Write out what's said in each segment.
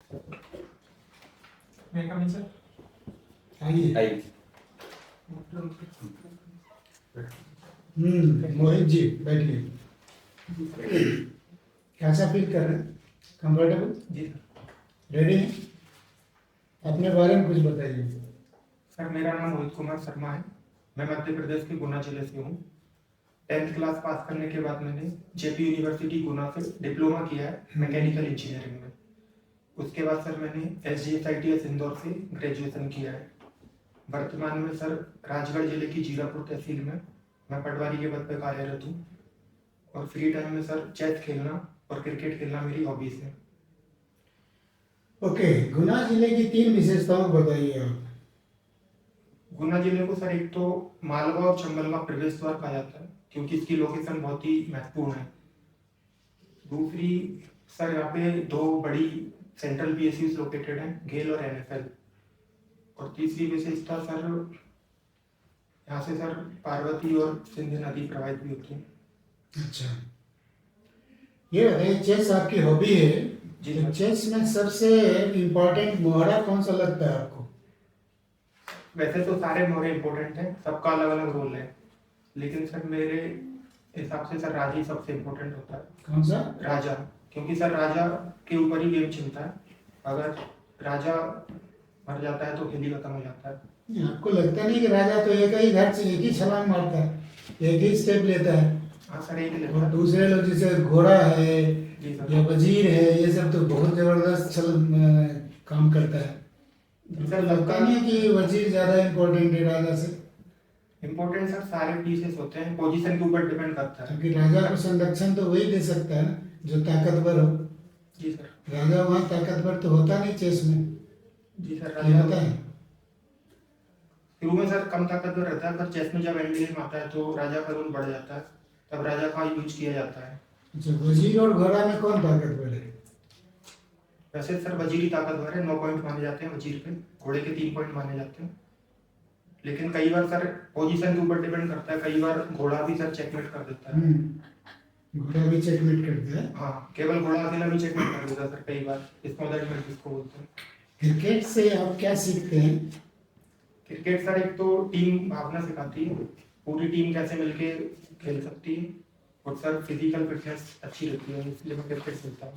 मैं कम सर आइए। आइए। मोहित जी बैठिए। कैसा फील कर रहे हैं? कंफर्टेबल? जी रेडी हैं? अपने बारे में कुछ बताइए। सर, मेरा नाम मोहित कुमार शर्मा है। मैं मध्य प्रदेश के गुना जिले से हूँ। 10th क्लास पास करने के बाद मैंने जेपी यूनिवर्सिटी गुना से डिप्लोमा किया है मैकेनिकल इंजीनियरिंग में। उसके बाद सर मैंने SGSITS इंदौर से ग्रेजुएशन किया है। वर्तमान में सर राजगढ़ जिले की जीरापुर तहसील में मैं पटवारी के पद पर कार्यरत हूँ और फ्री टाइम में सर चेस खेलना और क्रिकेट खेलना मेरी हॉबीज है। ओके, गुना जिले की 3 विशेषताओं बताइए आप। गुना जिले को सर एक तो मालवा और चंबल का प्रवेश द्वार कहा जाता है क्योंकि इसकी लोकेशन बहुत ही महत्वपूर्ण है। दूसरी सर यहाँ पे 2 बड़ी सेंट्रल PSUs लोकेटेड हैं, गेल और NFL। और तीसरी विशेषता सर यहाँ से सर पार्वती और सिंधु नदी प्रवाहित भी होती है। अच्छा, ये बताइए, चेस आपकी हॉबी है। जी तो सर। चेस में सबसे इम्पोर्टेंट मोहरा कौन सा लगता है आपको? वैसे तो सारे मोहरे इम्पोर्टेंट हैं, सबका अलग अलग रोल है, लेकिन सर मेरे हिसाब से सर राजा ही सबसे इम्पोर्टेंट होता है। कौन सा? राजा, क्योंकि सर राजा के ऊपर ही गेम चलता है। अगर राजा मर जाता है तो खेल ही खत्म हो जाता है। आपको लगता नहीं कि राजा तो एक ही घर से एक ही छलांग मारता है, एक ही स्टेप लेता है? हाँ सर, एक ही लेता और है। दूसरे लोग जैसे घोड़ा है जी सर। या वजीर है, ये सब तो बहुत जबरदस्त काम करता है। जी सर सर, लगता नहीं है कि वजीर ज्यादा इम्पोर्टेंट है राजा से? इम्पोर्टेंट सर सारे पीसेस होते हैं, पोजीशन के ऊपर डिपेंड करता है। क्योंकि राजा को संरक्षण तो वही दे सकता है ना जो ताकतवर हो। जी सर। राजा वहाँ ताकतवर तो होता नहीं चेस में। जी सर, क्या होता राजा है? शुरू में सर कम ताकतवर रहता है, पर चेस में जब एंड गेम आता है तो राजा का रोल बढ़ जाता है, तब राजा का यूज किया जाता है। अच्छा, वजीर और घोड़ा में कौन ताकतवर है? वैसे सर वजीर ही ताकतवर है, 9 पॉइंट माने जाते हैं वजीर पे, घोड़े के 3 पॉइंट माने जाते हैं। लेकिन कई बार सर पोजीशन के ऊपर डिपेंड करता है, कई बार घोड़ा भी सर चेकमेट कर देता है। घोड़ा भी चेकमेट करता है। हाँ, केवल घोड़ा अकेला भी चेकमेट कर देता है सर कई बार, स्मॉदरमेंट जिसको बोलते हैं। क्रिकेट से आप क्या सीखते हैं? क्रिकेट सर एक तो टीम भावना सिखाती है, पूरी टीम कैसे मिलके खेल सकती है, और सर फिजिकल फिटनेस अच्छी रहती है, इसलिए मैं क्रिकेट खेलता हूँ।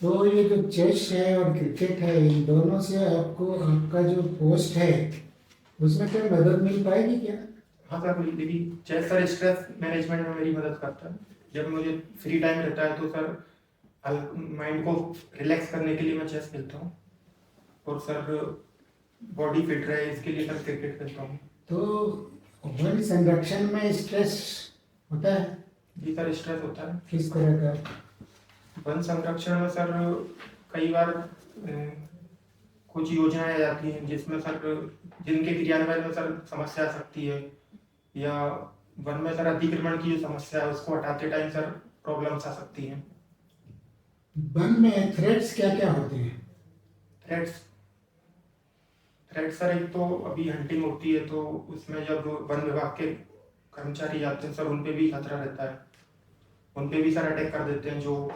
तो ये जो चेस है और क्रिकेट है, इन दोनों से आपको आपका जो पोस्ट है उसमें कोई मदद मिल पाएगी क्या? हाँ सर, मेरी चेस सर स्ट्रेस मैनेजमेंट में मेरी मदद करता है। जब मुझे फ्री टाइम रहता है तो सर माइंड को रिलैक्स करने के लिए मैं चेस खेलता हूँ, और सर बॉडी फिट रहे इसके लिए सर क्रिकेट खेलता हूँ। तो वन संरक्षण में स्ट्रेस होता है? जी सर, स्ट्रेस होता है। किस तरह का? वन संरक्षण में सर कई बार कुछ योजनाएं आ जाती हैं जिसमें सर जिनके क्रियान्वयन में सर समस्या आ सकती है, या वन में सर अतिक्रमण की जो समस्या है उसको हटाते टाइम सर प्रॉब्लम्स आ सकती हैं। वन में थ्रेट्स क्या क्या होते हैं? थ्रेट्स थ्रेट्स सर एक तो अभी हंटिंग होती है तो उसमें जब वन विभाग के कर्मचारी जाते हैं सर उन पे भी खतरा रहता है, उन पे भी सर अटैक कर देते हैं जो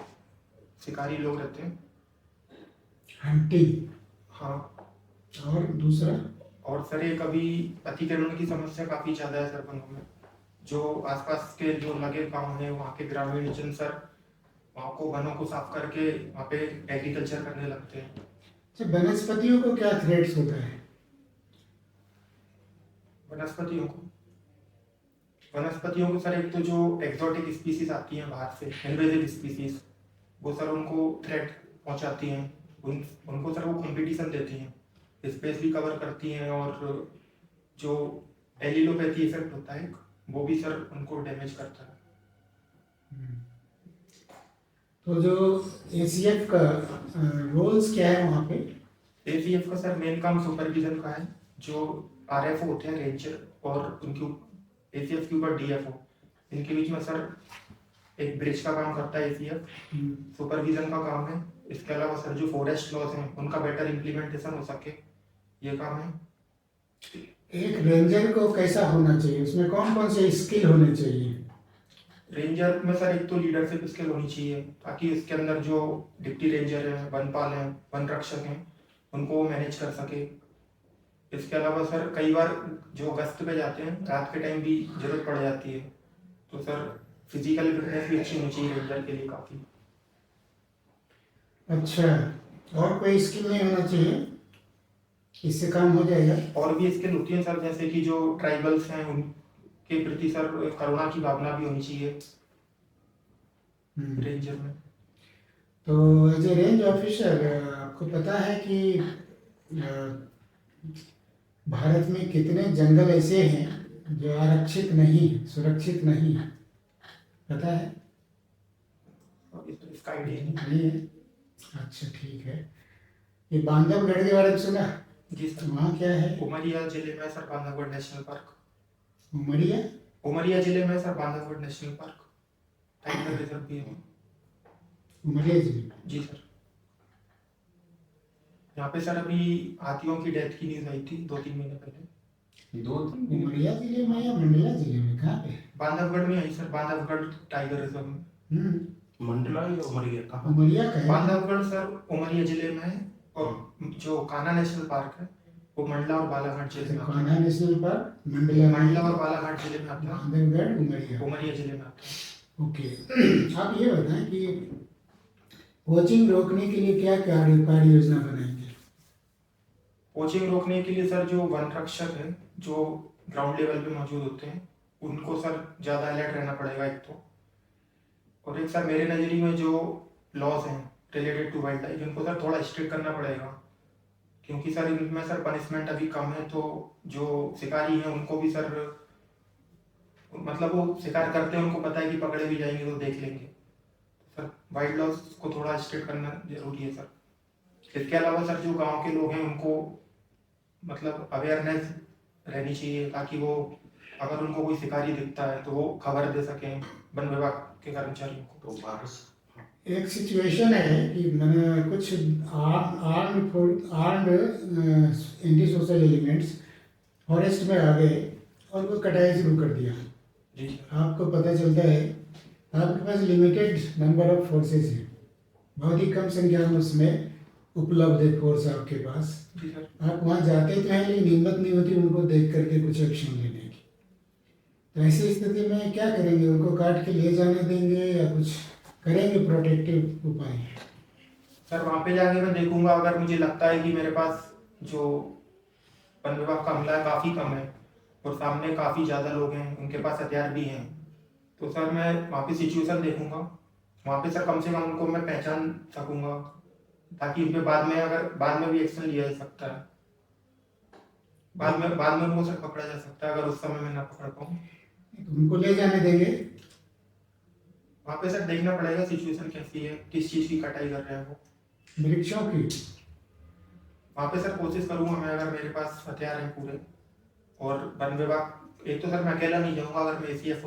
शिकारी लोग रहते हैं। हंटिंग। हाँ। और दूसरा? और सर एक अभी अतिक्रमण की समस्या काफी ज्यादा है सर वनों में। जो आसपास के जो लगे गांव हैं वहाँ के ग्रामीण जन सर वहाँ को वनों को साफ करके वहाँ पे एग्रीकल्चर करने लगते हैं। अच्छा, वनस्पतियों को क्या थ्रेट्स होता है? वनस्पतियों को सर एक तो जो एक्सोटिक स्पीसीज आती हैं बाहर से, इन्वेजिव स्पीसीज, वो सर उनको थ्रेट पहुंचाती हैं। उनको सर वो कंपटीशन देती हैं, स्पेस भी कवर करती हैं, और जो एलिलोपैथी इफेक्ट होता है वो भी सर उनको डैमेज करता है। तो जो ACF का रोल्स क्या है वहाँ पे? ACF का सर मेन काम सुपरविजन का है। जो RFO होते हैं रेंजर, और उनके ACF के ऊपर DFO, इनके बीच में सर एक ब्रिज का काम करता है ACF, सुपरविजन का काम है। इसके अलावा सर जो फॉरेस्ट लॉज हैं उनका बेटर इम्प्लीमेंटेशन हो सके, ये काम है। एक रेंजर को कैसा होना चाहिए? उसमें कौन कौन से स्किल होने चाहिए? रेंजर में सर एक तो लीडरशिप स्किल होनी चाहिए ताकि इसके अंदर जो डिप्टी रेंजर हैं, वनपाल हैं, वन रक्षक हैं, उनको वो मैनेज कर सके। इसके अलावा सर कई बार जो गश्त पे जाते हैं रात के टाइम भी जरूरत पड़ जाती है, तो सर फिजिकल फिटनेस भी अच्छी होनी चाहिए रेंजर के लिए काफ़ी। अच्छा, और कोई स्किल नहीं होना चाहिए, इससे काम हो जाएगा? और भी स्किल होती हैं सर, जैसे कि जो ट्राइबल्स हैं उनके प्रति सर करुणा की भावना भी होनी चाहिए रेंजर में। तो एज ए रेंज ऑफिसर आपको पता है कि भारत में कितने जंगल ऐसे हैं जो आरक्षित नहीं, सुरक्षित नहीं है? पता है? इसका आइडिया नहीं। नहीं है? अच्छा ठीक है। ये बांधवगढ़ के बारे में सुना? जी सर। वहाँ क्या है? उमरिया जिले में sir Bandhavgarh national park. Umaria? Umaria जिले में sir Bandhavgarh national park tiger reserve भी है। उमरिया जिले में? जी सर। यहाँ पे सर अभी हाथियों की डेथ की न्यूज आई थी 2-3 महीने पहले। उमरिया जिले में या मंडला जिले में, कहाँ पे? बांधवगढ़ में आई सर, बांधवगढ़ टाइगर रिजर्व में। मंडला या उमरिया कहाँ? उमरिया का है? बांधवगढ़ सर उमरिया जिले में है, और जो कान्हा नेशनल पार्क है वो मंडला और बालाघाट जिले में आता कान्हा नेशनल पार्क मंडला है। मंडला और बालाघाट जिले में आता है, बांधवगढ़ उमरिया। उमरिया जिले में आता है। ओके। आप ये बताएं कि पोचिंग रोकने के लिए क्या कार्य योजना बनाएंगे? पोचिंग रोकने के लिए सर जो वन रक्षक है जो ग्राउंड लेवल पे मौजूद होते हैं उनको सर ज़्यादा अलर्ट रहना पड़ेगा एक तो, और एक सर मेरे नज़रिए में जो लॉज हैं रिलेटेड टू वाइल्ड लाइफ इनको सर थोड़ा स्ट्रिक्ट करना पड़ेगा, क्योंकि सर इनमें सर पनिशमेंट अभी कम है, तो जो शिकारी हैं उनको भी सर मतलब वो शिकार करते हैं, उनको पता है कि पकड़े भी जाएंगे तो देख लेंगे। सर वाइल्ड लॉज को थोड़ा स्ट्रिक्ट करना जरूरी है सर। इसके अलावा सर जो गांव के लोग हैं उनको मतलब अवेयरनेस रहनी चाहिए ताकि वो अगर उनको कोई शिकारी दिखता है तो वो खबर दे सकें वन विभाग के कर्मचारियों को। तो भारत एक सिचुएशन है कि मैंने कुछ armed anti social elements forest में आ गए और वो कटाई शुरू कर दिया। जी आपको पता चलता है आपके पास लिमिटेड नंबर ऑफ फोर्सेस हैं, बहुत ही कम संख्या में उसमें उपलब्ध है फोर्स आपके पास। जी सर। आप वहाँ जाते तो हैं लेकिन हिम्मत नहीं होती उनको देख करके कुछ एक्शन लेने की। तो ऐसी स्थिति में क्या करेंगे? उनको काट के ले जाने देंगे या कुछ करेंगे प्रोटेक्टिव उपाय? सर वहाँ पे जाके मैं देखूंगा, अगर मुझे लगता है कि मेरे पास जो वन विभाग का हमला है काफ़ी कम है और सामने काफ़ी ज़्यादा लोग हैं, उनके पास हथियार भी हैं, तो सर मैं वहाँ पे सिचुएशन देखूंगा, वहाँ पे सर कम से कम उनको मैं पहचान सकूंगा ताकि उन पे बाद में भी एक्शन लिया जा सकता है, बाद में उनको सर पकड़ा जा सकता है अगर उस समय मैं ना पकड़ पाऊँ। उनको ले जाने देंगे? वहाँ पे सर देखना पड़ेगा सिचुएशन कैसी है, किस चीज़ की कटाई कर रहे हैं वो। वृक्षों की? वहाँ पे सर कोशिश करूंगा मैं, अगर मेरे पास हथियार हैं पूरे और वन विभाग, एक तो सर मैं अकेला नहीं जाऊंगा, अगर मैं ACF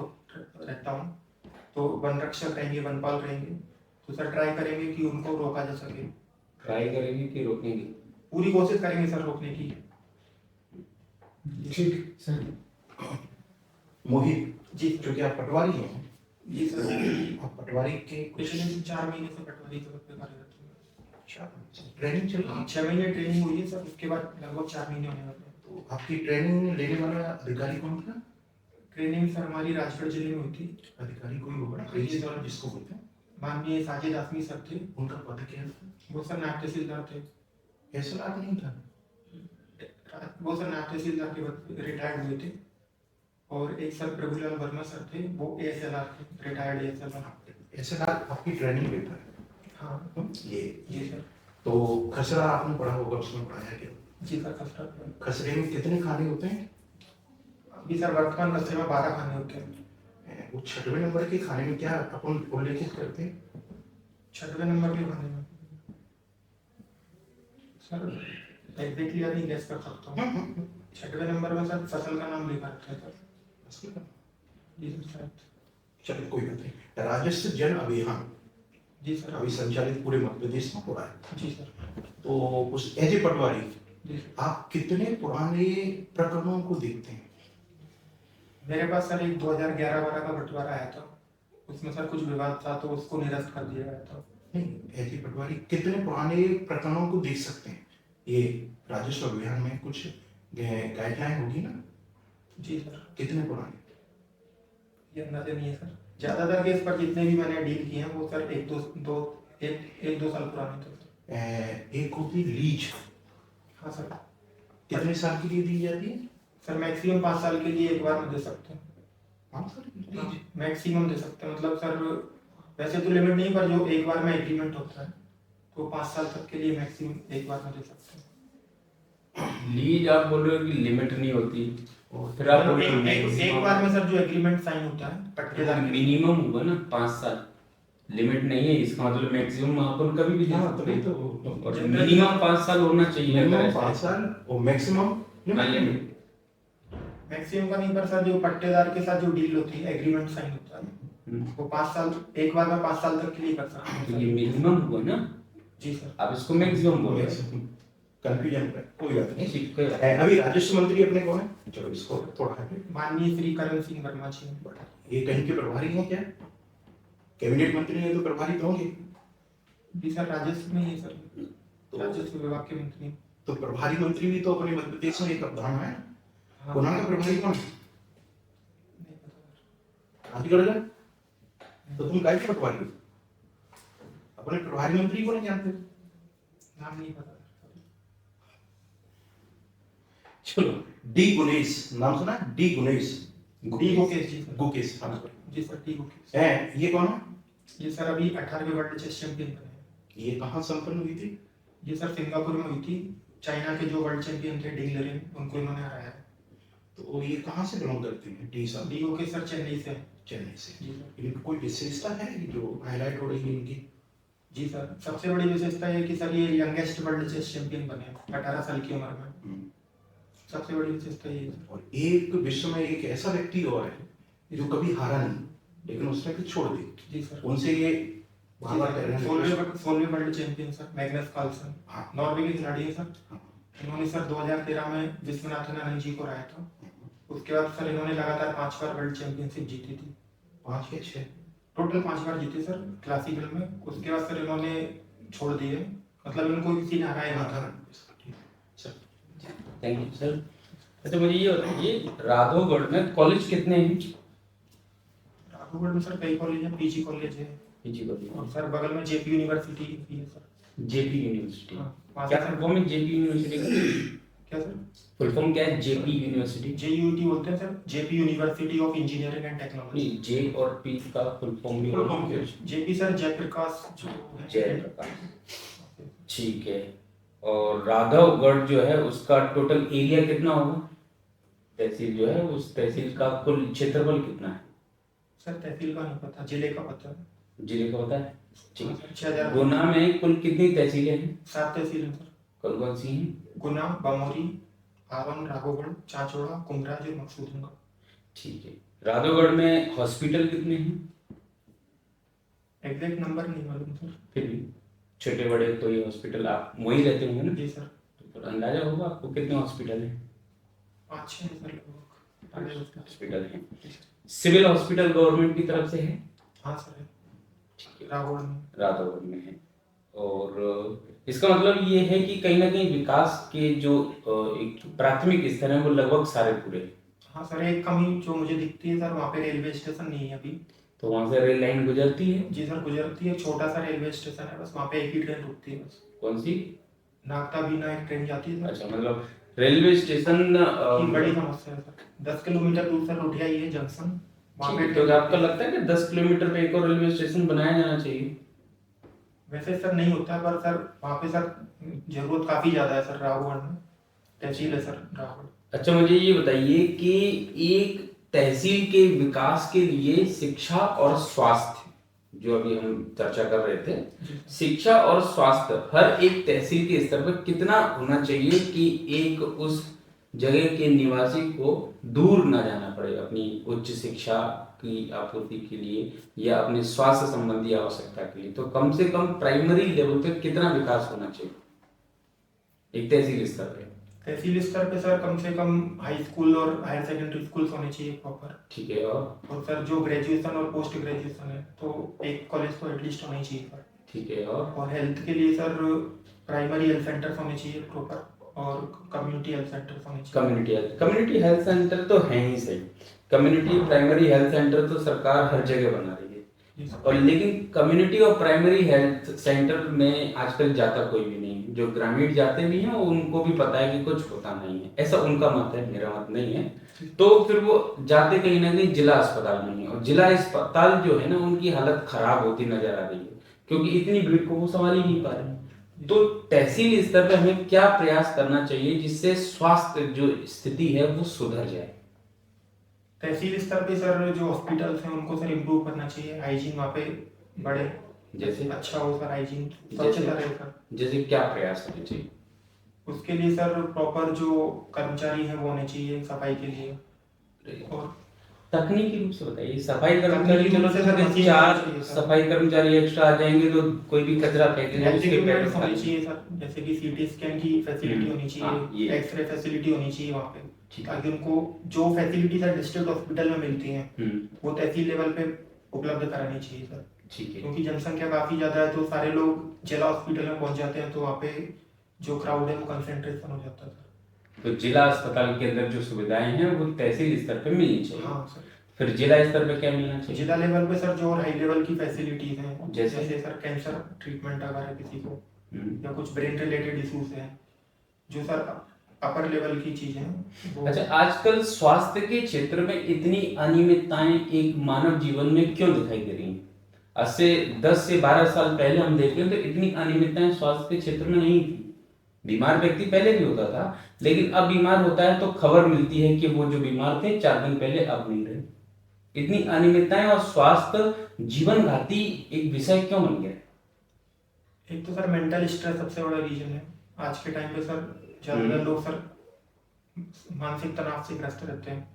रहता हूँ तो वन रक्षक रहेंगे, वनपाल रहेंगे, तो सर ट्राई करेंगे कि उनको रोका जा सके। ट्राई करेंगे कि रोकेंगे? पूरी कोशिश करेंगे सर रोकने की। ठीक सर। मोहित जी जो कि आप पटवारी हैं, जी सर। आप पटवारी के पिछले 4 महीने से पटवारी के पद पे कार्यरत हूँ। ट्रेनिंग चल रही है। 6 महीने ट्रेनिंग हुई है सर, उसके बाद लगभग 4 महीने होने वाले हैं। तो आपकी ट्रेनिंग लेने वाला अधिकारी कौन था? ट्रेनिंग सर हमारी राजगढ़ जिले में हुई थी। अधिकारी कोई होगा जी सर। जिसको बोलते हैं, माननीय साजिद आसमी सर थे, उनका पद क्या था? वो सर नायब तहसीलदार थे। एसएलआर नहीं था? वो सर नायब तहसीलदार के बाद रिटायर्ड हुए थे, और एक सर प्रभुलाल वर्मा सर थे, वो ASLR थे, रिटायर्ड ASLR। एसएलआर आपकी ट्रेनिंग लेता है? हाँ ये जी सर। तो खसरा आपने पढ़ा होगा, उसमें पढ़ाया क्या? जी सर। खसरा खसरे में कितने खाने होते हैं? अभी सर वर्तमान खसरे में 12 खाने होते हैं। वो 6वें नंबर के खाने में क्या अपन उल्लेखित करते हैं? 6वें नंबर के खाने में सर एग्जैक्टली नहीं गेस कर सकता हूँ। 6वें नंबर में सर फसल का नाम लिखा रहता है सर। जी सर शायद। चलिए कोई बात नहीं। राजस्व जन अभियान जी सर। अभी संचालित पूरे मध्य प्रदेश में हो रहा है, जी सर। तो उस as a Patwari ji sir. आप कितने पुराने प्रकरणों को देखते हैं? मेरे पास सर एक 2011-12 का बंटवारा आया था, उसमें सर कुछ विवाद था तो उसको निरस्त कर दिया गया था। नहीं, ऐसी पटवारी कितने पुराने प्रकरणों को देख सकते हैं? ये राजस्व अभियान में कुछ गाइडलाइन होगी ना? जी सर, कितने पुराने? ये अंदाजा नहीं है सर। ज्यादातर केस पर जितने भी मैंने डील किए हैं वो सर एक दो साल पुराने थे सर। एक होती लीज, हाँ सर। कितने साल के लिए दी जाती है? सर मैक्सिमम 5 साल के लिए एक बार में दे सकते हैं। 5 साल की लीज? मैक्सिमम दे सकते हैं, मतलब सर वैसे तो लिमिट नहीं, पर जो एक बार में एग्रीमेंट होता है तो 5 साल तक के लिए मैक्सिमम एक बार में दे सकते हैं। लीज आप बोल रहे हो कि लिमिट नहीं होती, और फिर आप मतलब एक बार में सर जो एग्रीमेंट साइन होता है पट्टेदार के लिए। मिनिमम होगा ना 5 साल, लिमिट नहीं है, इसका मतलब मैक्सिमम अपन कभी भी दे हाँ, सकते तभी हैं। तो और मिनिमम 5 साल होना चाहिए। मिनिमम 5 साल और मैक्सिमम लिमिट मैक्सिमम का नहीं, पर सर जो पट्टेदार के साथ जो डील होती है एग्रीमेंट साइन होता है वो 5 साल, एक बार में 5 साल तक के लिए कर सकते हैं तो सर। ये मिनिमम हुआ ना, जी सर। आप इसको मैक्सिमम बोल रहे हैं। कंफ्यूजन है, कोई बात नहीं। ठीक है। अभी राजस्व मंत्री अपने कौन है? चलो इसको थोड़ा है। माननीय श्री करण सिंह वर्मा जी हैं। ये कहीं के प्रभारी हैं क्या? कैबिनेट मंत्री हैं तो प्रभारी तो होंगे। जी सर, राजस्व में ही है सर, तो राजस्व विभाग के मंत्री। तो प्रभारी मंत्री भी तो अपने मध्य प्रदेश में एक अवधारणा है। हाँ। गुना का प्रभारी कौन है? नहीं पता सर। राजगढ़ का? तो तुम काय के पटवारी हो? अपने प्रभारी मंत्री को नहीं जानते? नाम नहीं पता सर। चलो, डी गुनेश नाम सुना? डी गुनेश, डी गुकेश जी सर। गुकेश, हाँ जी सर, डी गुकेश। है। ये कौन है? ये सर अभी 18वें वर्ल्ड चेस चैंपियन बने हैं। ये कहाँ संपन्न हुई थी? ये सर सिंगापुर में हुई थी। चाइना के जो वर्ल्ड चैंपियन थे डिंग लेरेन, उनको इन्होंने हराया है। तो ये कहाँ से बिलोंग करते हैं डी साहब? डी गुकेश सर चेन्नई से हैं। चेन्नई से। जी सर। इनकी कोई विशेषता है जो हाईलाइट हो रही है इनकी? जी सर, सबसे बड़ी विशेषता ये कि सर ये यंगेस्ट वर्ल्ड चेस चैंपियन बने हैं 18 साल की उम्र में। सबसे बड़ी विशेषता ये है। और एक विश्व में एक ऐसा व्यक्ति और है जो कभी हारा नहीं, लेकिन उसने फिर छोड़ दी। जी सर। उनसे ये बार-बार कह रहे हैं। 16वें world champion sir Magnus Carlsen, हाँ। नॉर्वे के खिलाड़ी है सर। हाँ। इन्होंने सर 2013 में विश्वनाथन आनंद जी को हराया था। उसके बाद सर इन्होंने लगातार 5 बार वर्ल्ड चैंपियनशिप जीती थी। 5 या 6? टोटल 5 बार जीते सर क्लासिकल में। उसके बाद सर इन्होंने छोड़ दिए, मतलब इनको किसी ने हराया नहीं था। Thank you sir. अच्छा मुझे ये बताइए, राघवगढ़ में कॉलेज कितने हैं? राघवगढ़ में सर कई कॉलेज हैं, पीजी कॉलेज है पीजी और कॉलेज, सर बगल में जेपी यूनिवर्सिटी भी है सर। JP university. हाँ, वहाँ क्या से फुल फॉर्म है जेपी यूनिवर्सिटी का? क्या सर? फुल फॉर्म क्या है जेपी यूनिवर्सिटी? जेयूटी बोलते हैं sir, JP university of engineering and technology. नहीं, जे और पी का फुल फॉर्म भी फुल फॉर्म क्या है? जेपी सर जयप्रकाश जो है। जयप्रकाश, ठीक है। और राघवगढ़ जो है उसका टोटल एरिया कितना होगा? तहसील जो है उस तहसील का कुल क्षेत्रफल कितना है? सर तहसील का नहीं पता, जिले का पता है। जिले का पता है? ठीक है। 6000। गुना में कुल कितनी तहसीलें हैं? 7 तहसील हैं सर। कौन कौन सी हैं? गुना, बमोरी, आवन, राघवगढ़, चाचौड़ा, कुमराज और मकसूदनगर। ठीक है। राघवगढ़ में हॉस्पिटल कितने हैं? एग्जैक्ट नंबर नहीं मालूम सर। फिर भी छोटे बड़े कोई हॉस्पिटल, आप वहीं रहते होंगे ना, जी सर। तो अंदाजा होगा आपको कितने हॉस्पिटल हैं? 5-6 है सर लगभग। हॉस्पिटल हैं। सिविल हॉस्पिटल गवर्नमेंट की तरफ से है? हाँ सर है। ठीक है, राघवगढ़ में। राघवगढ़ में है। और इसका मतलब ये है कि कहीं ना कहीं विकास के जो एक प्राथमिक स्तर है वो लगभग सारे पूरे हैं। हाँ सर, एक कमी जो मुझे दिखती है सर, वहाँ पे रेलवे स्टेशन नहीं है अभी। तो वहां से रेल लाइन गुजरती है? जी सर गुजरती है, छोटा सा रेलवे स्टेशन है बस, वहाँ पे एक ही ट्रेन रुकती है बस। कौन सी? नागता बीना एक ट्रेन जाती है सर। अच्छा, मतलब रेलवे स्टेशन की बड़ी समस्या है सर। 10 किलोमीटर दूर सर रुठिया ये जंक्शन, वहाँ पे तो आपको लगता है कि 10 किलोमीटर पे एक और रेलवे स्टेशन बनाया जाना चाहिए? वैसे सर नहीं होता, पर सर वहाँ पे सर जरूरत काफी ज्यादा है सर। राघवगढ़ में तहसील है सर राघवगढ़। अच्छा मुझे ये बताइए कि एक तहसील के विकास के लिए शिक्षा और स्वास्थ्य, जो अभी हम चर्चा कर रहे थे, शिक्षा और स्वास्थ्य हर एक तहसील के स्तर पर कितना होना चाहिए कि एक उस जगह के निवासी को दूर ना जाना पड़े अपनी उच्च शिक्षा की आपूर्ति के लिए या अपने स्वास्थ्य संबंधी आवश्यकता के लिए? तो कम से कम प्राइमरी लेवल पे कितना विकास होना चाहिए एक तहसील स्तर पे? तहसील स्तर पे सर कम से कम हाई स्कूल और हायर सेकेंडरी स्कूल्स होने चाहिए प्रॉपर। ठीक है। और सर जो ग्रेजुएशन और पोस्ट ग्रेजुएशन है तो एक कॉलेज तो एटलीस्ट होना ही चाहिए सर। ठीक है। और हेल्थ के लिए सर प्राइमरी हेल्थ सेंटर्स होने चाहिए प्रॉपर, और कम्युनिटी हेल्थ सेंटर्स होने चाहिए। कम्युनिटी हेल्थ सेंटर तो है ही सही। कम्युनिटी प्राइमरी हेल्थ सेंटर तो सरकार हर जगह बना रही है, जी सर। और लेकिन कम्युनिटी और प्राइमरी हेल्थ सेंटर में आजकल जाता कोई भी नहीं है। जो ग्रामीण जाते भी हैं उनको भी पता है कि कुछ होता नहीं है, ऐसा उनका मत है, मेरा मत नहीं है। तो फिर वो जाते कहीं ना कहीं जिला अस्पताल में है, और जिला अस्पताल जो है ना उनकी हालत खराब होती नजर आ रही है, क्योंकि इतनी भीड़ को वो संभाल ही नहीं पा रहे हैं। तो तहसील स्तर पे हमें क्या प्रयास करना चाहिए जिससे स्वास्थ्य जो स्थिति है वो सुधर जाए? तहसील स्तर पे सर जो हॉस्पिटल्स हैं उनको सर इम्प्रूव करना चाहिए, हाइजीन वहाँ पे बढ़े, जैसे अच्छा हो सर, हाइजीन जैसे स्वच्छता रहे सर। जैसे क्या प्रयास होने चाहिए? उसके लिए सर प्रॉपर जो कर्मचारी हैं वो होने चाहिए सफाई के लिए। और तकनीकी रूप से बताइए। सफाई कर्मचारी तकनीकी चलो रूप से तो सर फिर मशीन चार होनी चाहिए सर। सफाई कर्मचारी एक्स्ट्रा आ जाएंगे तो कोई भी कचरा फेंकेगा हेल्थ उसके पेट इक्विपमेंट्स में होने खाली। चाहिए सर, जैसे कि सीटी स्कैन की फैसिलिटी होनी हाँ, चाहिए, ये। एक्सरे फैसिलिटी होनी चाहिए वहाँ पे, ठीक है। ताकि उनको जो फैसिलिटी सर डिस्ट्रिक्ट हॉस्पिटल में मिलती हैं वो तहसील लेवल पे उपलब्ध करानी चाहिए सर। ठीक है। क्योंकि जनसंख्या काफी ज्यादा है तो सारे लोग जिला हॉस्पिटल में पहुंच जाते हैं, तो वहाँ पे जो क्राउड है वो कंसंट्रेशन हो जाता है सर। तो जिला अस्पताल के अंदर जो सुविधाएं हैं वो तहसील स्तर पे मिलनी चाहिए। हाँ सर। फिर जिला स्तर पे क्या मिलना चाहिए? जिला लेवल पे सर जो हाई लेवल की फैसिलिटीज हैं, जैसे? जैसे सर कैंसर ट्रीटमेंट अगर है किसी को, हम्म। या कुछ ब्रेन रिलेटेड इश्यूज हैं, जो सर अपर लेवल की चीजें हैं वो। अच्छा, आजकल स्वास्थ्य के क्षेत्र में इतनी अनियमितताएं एक मानव जीवन में क्यों दिखाई दे रही हैं? आज से 10 से 12 साल पहले हम देखें तो इतनी अनियमितताएं स्वास्थ्य के क्षेत्र में नहीं थी। बीमार व्यक्ति पहले भी होता था, लेकिन अब बीमार होता है तो खबर मिलती है कि वो जो बीमार थे 4 दिन पहले अब नहीं रहे। इतनी अनियमितताएं और स्वास्थ्य जीवन घाती एक विषय क्यों बन गया? एक तो सर मेंटल स्ट्रेस सबसे बड़ा रीजन है आज के टाइम पे सर। ज्यादातर लोग सर मानसिक तनाव से ग्रस्त रहते हैं।